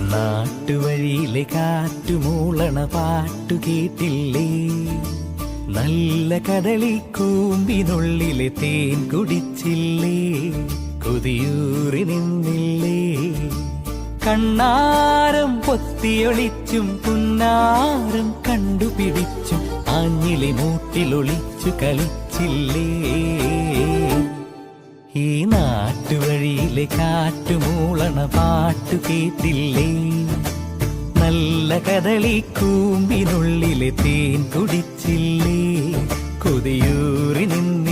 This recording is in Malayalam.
നാട്ടുവഴിയിലെ കാറ്റുമൂളണ പാട്ടു കേട്ടില്ലേ? നല്ല കദളിക്കൂമ്പിനുള്ളിലെ തേൻ കുടിച്ചില്ലേ? കൊതിയൂറി നിന്നില്ലേ? കണ്ണാരം പൊത്തിയൊളിച്ചും പുന്നാരം കണ്ടുപിടിച്ചും ആഞ്ഞിലി മൂട്ടിലൊളിച്ചു കളിച്ചില്ലേ? ഈ നാട്ടുവഴിയിലെ കാറ്റുമൂളണ പാട്ടു കേട്ടില്ലേ? നല്ല കദളിക്കൂമ്പിനുള്ളിലെ തേൻ കുടിച്ചില്ലേ? കൊതിയൂറി നിന്ന്